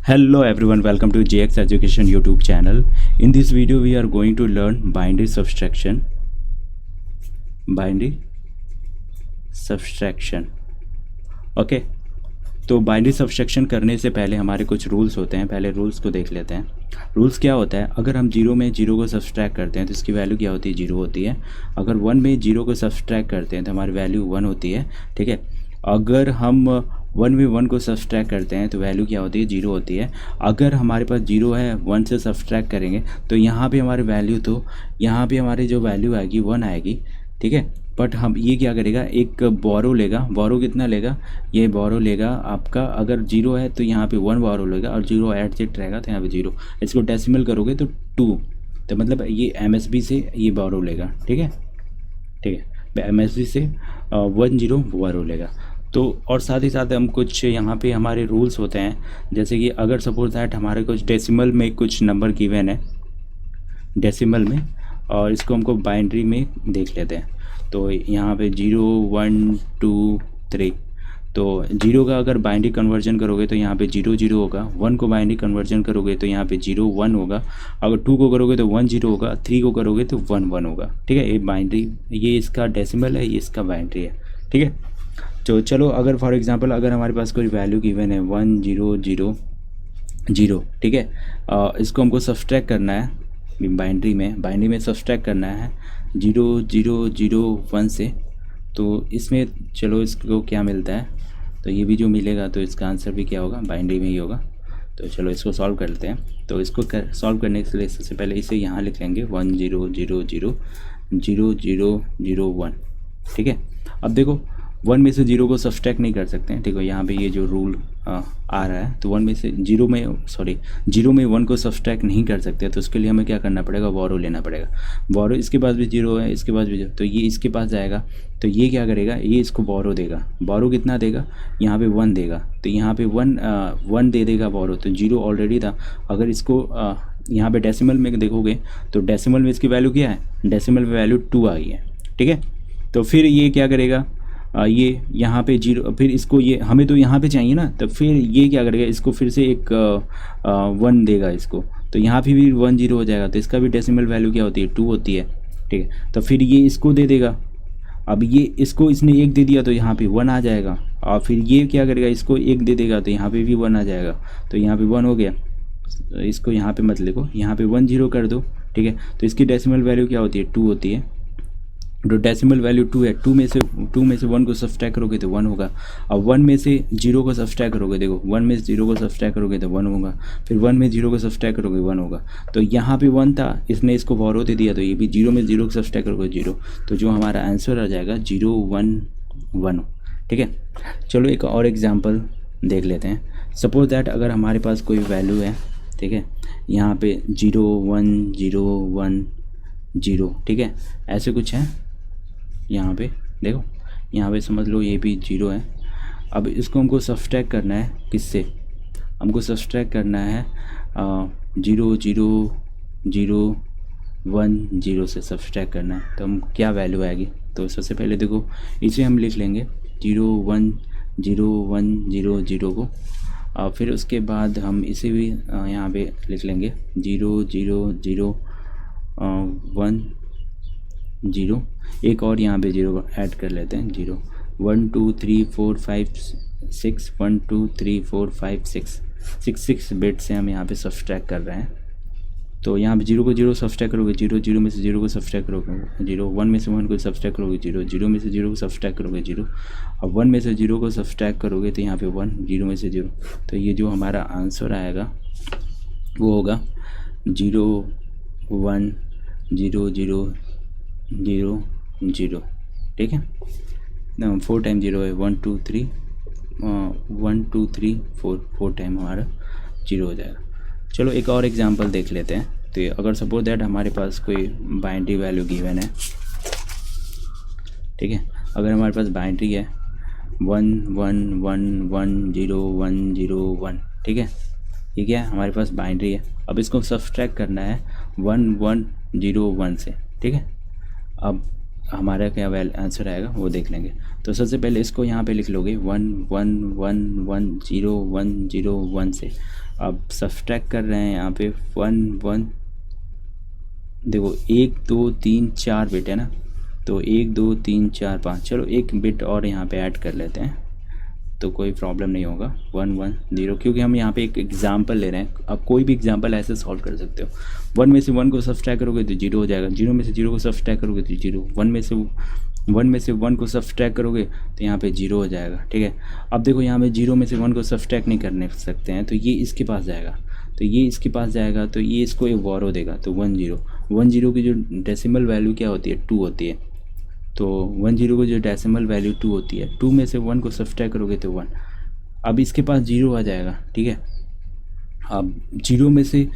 Hello everyone, welcome to JX Education YouTube channel. In this video we are going to learn binary subtraction. Okay, तो binary subtraction करने से पहले हमारे कुछ rules होते हैं। पहले रूल्स को देख लेते हैं। रूल्स क्या होता है, अगर हम जीरो में जीरो को सब्सट्रैक्ट करते हैं तो इसकी वैल्यू क्या होती है, जीरो होती है। अगर वन में जीरो को सब्सट्रैक्ट करते हैं तो हमारी वैल्यू वन होती है। ठीक है, अगर हम वन में वन को सब्सट्रैक्ट करते हैं तो वैल्यू क्या होती है, जीरो होती है। अगर हमारे पास जीरो है, वन से सब्सट्रैक्ट करेंगे तो यहाँ पे हमारी वैल्यू, तो यहाँ पे हमारी जो वैल्यू आएगी वन आएगी। ठीक है, बट हम ये क्या करेगा, एक बोरो लेगा। बोरो कितना लेगा, ये बोरो लेगा आपका, अगर जीरो है तो यहाँ पे वन बोरो लेगा और जीरो एडजस्ट रहेगा तो यहाँ पे जीरो। इसको डेसिमल करोगे तो टू, तो मतलब ये एमएसबी से ये बोरो लेगा। ठीक है, ठीक है, एमएसबी से वन जीरो बोरो लेगा। तो और साथ ही साथ हम कुछ यहाँ पे हमारे रूल्स होते हैं, जैसे कि अगर सपोज दैट हमारे कुछ डेसिमल में कुछ नंबर गिवन है डेसिमल में, और इसको हमको बाइनरी में देख लेते हैं। तो यहाँ पे 0 1 2 3, तो जीरो का अगर बाइनरी कन्वर्जन करोगे तो यहाँ पे 0 0 होगा। वन को बाइनरी कन्वर्जन करोगे तो यहाँ पे 0 1 होगा। अगर टू को करोगे तो 1 0 होगा। थ्री को करोगे तो 1 1 होगा। ठीक है, ये बाइनरी, ये इसका डेसिमल है, ये इसका बाइनरी है। ठीक है, तो चलो अगर फॉर एग्जांपल अगर हमारे पास कोई वैल्यू गिवन है 1 0 0 0, ठीक है, इसको हमको सब्सट्रैक्ट करना है बाइनरी में सब्सट्रैक्ट करना है 0 0 0 1 से। तो इसमें चलो इसको क्या मिलता है, तो ये भी जो मिलेगा तो इसका आंसर भी क्या होगा, बाइनरी में ही होगा। तो चलो इसको सॉल्व करते हैं। तो इसको सॉल्व करने के लिए सबसे पहले इसे यहाँ लिख लेंगे 1 0 0 0 0 0 0 1। ठीक है, अब देखो वन में से जीरो को सब्सट्रैक्ट नहीं कर सकते हैं। ठीक है, यहाँ पे ये जो रूल आ रहा है, तो वन में से जीरो में वन को सब्सट्रैक्ट नहीं कर सकते, तो उसके लिए हमें क्या करना पड़ेगा, बोरो लेना पड़ेगा। बोरो, इसके पास भी जीरो है, इसके पास भी जीरो, तो ये इसके पास जाएगा, तो ये क्या करेगा, ये इसको बोरो देगा। बोरो कितना देगा, यहाँ पे वन देगा, तो यहाँ पे वन दे देगा बोरो। तो जीरो ऑलरेडी था। अगर इसको यहाँ पे डेसिमल में देखोगे तो डेसिमल में इसकी वैल्यू क्या है, डेसिमल में वैल्यू 2 आ गई है। ठीक है, तो फिर ये क्या करेगा, ये यहाँ पे जीरो, फिर इसको ये हमें तो यहाँ पे चाहिए ना, तो फिर ये क्या करेगा, इसको फिर से एक वन देगा इसको, तो यहाँ पे भी 1 0 हो जाएगा। तो इसका भी डेसिमल वैल्यू क्या होती है, 2 होती है। ठीक है, तो फिर ये इसको दे देगा। अब ये इसको इसने एक दे दिया तो यहाँ पे 1 आ जाएगा, और फिर ये क्या करेगा, इसको एक दे देगा तो यहाँ पे भी 1 आ जाएगा, तो यहाँ पे 1 हो गया। तो इसको यहाँ पे मत लिखो, यहाँ पे 1 0 कर दो। ठीक है, तो इसकी डेसिमल वैल्यू क्या होती है, 2 होती है। तो डेसिमल वैल्यू 2 है। 2 में से 1 को सब्सट्रैक्ट करोगे तो 1 होगा। अब 1 में से 0 को सब्सट्रैक्ट करोगे, देखो 1 में से 0 को सब्सट्रैक्ट करोगे तो 1 होगा। फिर 1 में 0 को सब्सट्रैक्ट करोगे 1 होगा। तो यहाँ पे 1 था, इसने इसको बोरो दे दिया, तो ये भी 0 में 0 को सब्सट्रैक्ट करोगे 0। तो जो हमारा आंसर आ जाएगा 0 1 1। ठीक है, चलो एक और एग्जाम्पल देख लेते हैं। सपोज दैट अगर हमारे पास कोई वैल्यू है, ठीक है, यहाँ पे 0 1 0 1 0, ठीक है, ऐसे कुछ है। यहाँ पे देखो, यहाँ पे समझ लो ये भी 0 है। अब इसको हमको सब्सट्रैक्ट करना है, किससे, हमको सब्सट्रैक्ट करना है 0 0 0 1 0 से सब्सट्रैक्ट करना है। तो हम क्या वैल्यू आएगी, तो सबसे पहले देखो इसे हम लिख लेंगे 0 1 0 1 0 0 को, और फिर उसके बाद हम इसे भी यहाँ पे लिख लेंगे 0 0 0 1 0। एक और यहाँ पे 0 ऐड कर लेते हैं, 0 1 2 3 4 5 6 1 2 3 4 5 6 बिट से हम यहाँ पे सब्सट्रैक्ट कर रहे हैं। तो यहाँ पे 0 को 0 सब्सट्रैक्ट करोगे 0, 0 में से 0 को सब्सट्रैक्ट करोगे 0, 1 में से 1 को सब्सट्रैक्ट करोगे 0, 0 में से 0 को सब्सट्रैक्ट करोगे 0। अब 1 में से 0 को सब्सट्रैक्ट करोगे तो यहाँ पे 1, 0 में से 0। तो ये जो हमारा आंसर आएगा वो होगा 0 1 0 0 0 0। ठीक है, 4 टाइम 0 है, 1 2 3 1 2 3 4 टाइम हमारा 0 हो जाएगा। चलो एक और एग्जांपल देख लेते हैं। तो ये अगर सपोज दैट हमारे पास कोई बाइनरी वैल्यू गिवन है, ठीक है, अगर हमारे पास बाइनरी है 1 1 1 1 0 1 0 1, ठीक है, ये क्या है, हमारे पास बाइनरी है। अब इसको सब्सट्रैक्ट करना है 1 1 0 1 से। ठीक है, अब हमारा क्या आंसर आएगा वो देख लेंगे। तो सबसे पहले इसको यहाँ पे लिख लोगे 1 1 1 1 0 1 0 1 से। अब सब्सट्रैक्ट कर रहे हैं यहाँ पे 1 1, देखो 1 2 3 4 बिट है ना, तो 1 2 3 4 5, चलो एक बिट और यहाँ पे ऐड कर लेते हैं तो कोई प्रॉब्लम नहीं होगा। 1 1 0, क्योंकि हम यहाँ पे एक एग्जांपल ले रहे हैं। अब कोई भी एग्जांपल ऐसे सॉल्व कर सकते हो। 1 में से 1 को सब्सट्रैक्ट करोगे तो 0 हो जाएगा, 0 में से 0 को सब्सट्रैक्ट करोगे तो 0, 1 में से 1 को सब्सट्रैक्ट करोगे तो यहाँ पे 0 हो जाएगा। ठीक है, अब देखो यहाँ पे 0 में से 1 को सब्सट्रैक्ट नहीं करने सकते हैं, तो ये इसके पास जाएगा, तो ये इसके पास जाएगा, तो ये इसको एक वॉरो देगा, तो 1 0। 1 0 की जो डेसिमल वैल्यू क्या होती है, 2 होती है। तो 1 0 को जो डेसिमल वैल्यू 2 होती है, 2 में से 1 को सब्सट्रैक्ट करोगे तो 1। अब इसके पास 0 आ जाएगा। ठीक है, अब 0 में से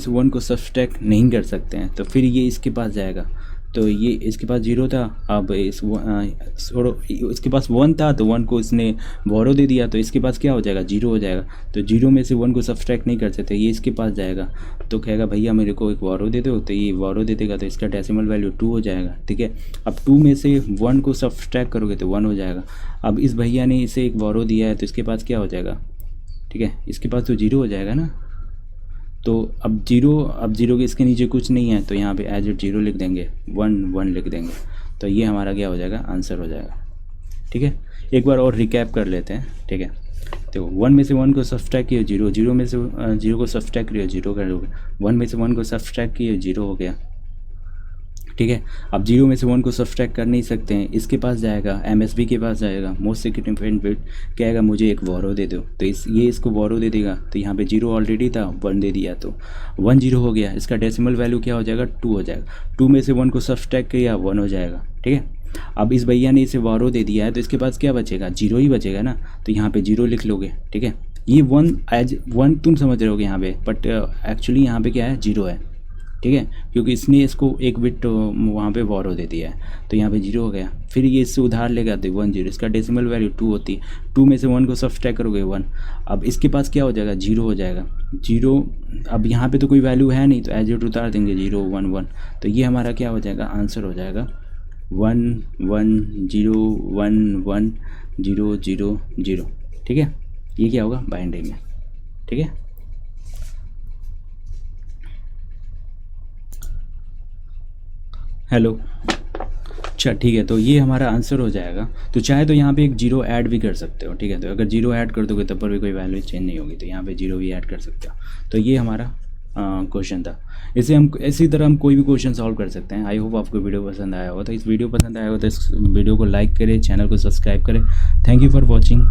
1 को सब्सट्रैक्ट नहीं कर सकते हैं, तो फिर ये इसके पास जाएगा, तो ये इसके पास 0 था, अब इसके पास 1 था, तो 1 को इसने बोरो दे दिया, तो इसके पास क्या हो जाएगा, 0 हो जाएगा। तो 0 में से 1 को सब्सट्रैक्ट नहीं कर सकते, ये इसके पास जाएगा, तो कहेगा भैया मेरे को एक बोरो दे दो, तो ये बोरो दे देगा, तो इसका डेसिमल वैल्यू 2 हो जाएगा। ठीक है, अब 2 में से 1 को सब्सट्रैक्ट करोगे तो 1 हो जाएगा। अब इस भैया ने इसे एक बोरो दिया है, तो इसके पास क्या हो जाएगा, ठीक है, इसके पास तो 0 हो जाएगा ना। तो अब 0 के इसके नीचे कुछ नहीं है, तो यहाँ पे एज इट 0 लिख देंगे, 1 1 लिख देंगे, तो ये हमारा क्या हो जाएगा, आंसर हो जाएगा। ठीक है, एक बार और रिकैप कर लेते हैं। ठीक है, तो 1 में से 1 को सब्सट्रैक्ट किया 0, 0 में से 0 को सब्सट्रैक्ट किया 0 कर दोगे, 1 में से 1 को सब्सट्रैक्ट किया 0 हो गया। ठीक है, अब 0 में से 1 को सब्सट्रैक्ट कर नहीं सकते हैं, इसके पास जाएगा, एमएसबी के पास जाएगा, मोस्ट सिग्निफिकेंट बिट, कहेगा मुझे एक बोरो दे दो, तो ये इसको बोरो दे देगा, तो यहाँ पे 0 ऑलरेडी था, 1 दे दिया, तो 1 0 हो गया। इसका डेसिमल वैल्यू क्या हो जाएगा, 2 हो जाएगा। 2 में से 1 को सब्सट्रैक्ट किया 1 हो जाएगा। ठीक है, अब इस भैया ने इसे बोरो दे दिया है, तो इसके पास क्या बचेगा, 0 ही बचेगा ना, तो यहाँ पर 0 लिख लोगे। ठीक है, ये 1 एज 1 तुम समझ रहे होगे यहाँ पे, बट एक्चुअली यहाँ पे क्या है, 0 है। ठीक है, क्योंकि इसने इसको एक बिट वहाँ पे बोरो दे दिया है, तो यहाँ पे 0 हो गया। फिर ये इससे उधार लेगा तो 1 0, इसका डेसिमल वैल्यू 2 होती है, 2 में से 1 को सब्सट्रैक्ट करोगे 1। अब इसके पास क्या हो जाएगा, 0 हो जाएगा। 0, अब यहाँ पे तो कोई वैल्यू है नहीं, तो एज इट उतार देंगे 0 1 1, तो ये हमारा क्या हो जाएगा, आंसर हो जाएगा 1 1 0 1 1 0 0 0। ठीक है, ये क्या होगा, बाइंडिंग में। ठीक है, हेलो, अच्छा ठीक है, तो ये हमारा आंसर हो जाएगा। तो चाहे तो यहाँ पे एक 0 ऐड भी कर सकते हो। ठीक है, तो अगर 0 ऐड कर दोगे तब पर भी कोई वैल्यू चेंज नहीं होगी, तो यहाँ पे 0 भी ऐड कर सकते हो। तो ये हमारा क्वेश्चन था। इसी तरह हम कोई भी क्वेश्चन सॉल्व कर सकते हैं। आई होप आपको वीडियो पसंद आया हो, तो इस वीडियो पसंद आया हो तो इस वीडियो को लाइक करें, चैनल को सब्सक्राइब करें। Thank you for watching.